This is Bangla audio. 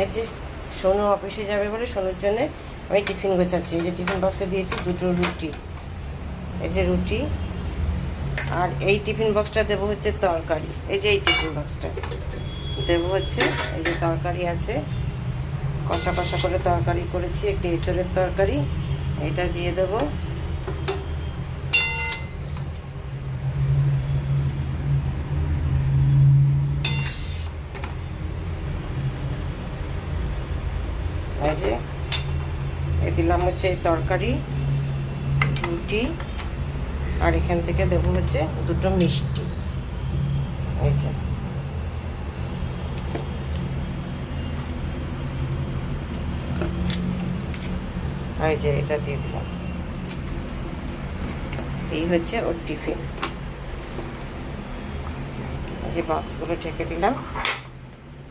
এই যে সোনু অফিসে যাবে বলে সোনুর জন্যে আমি টিফিন গোছাচ্ছি। এই যে টিফিন বক্সে দিয়েছি দুটো রুটি, এই যে রুটি, আর এই টিফিন বক্সটা দেবো হচ্ছে তরকারি। এই যে এই টিফিন বক্সটা দেবো হচ্ছে, এই যে তরকারি আছে, কষা কষা করে তরকারি করেছি, একটি এঁচড়ের তরকারি, এটা দিয়ে দেবো। এই যে দিলাম হচ্ছে তরকারি, রুটি, আর এখান থেকে দেবো হচ্ছে দুটো মিষ্টি। এই যে এই যে এটা দিয়ে দিলাম। এই হচ্ছে ওর টিফিন। এই যে বক্সগুলো ঢেকে দিলাম।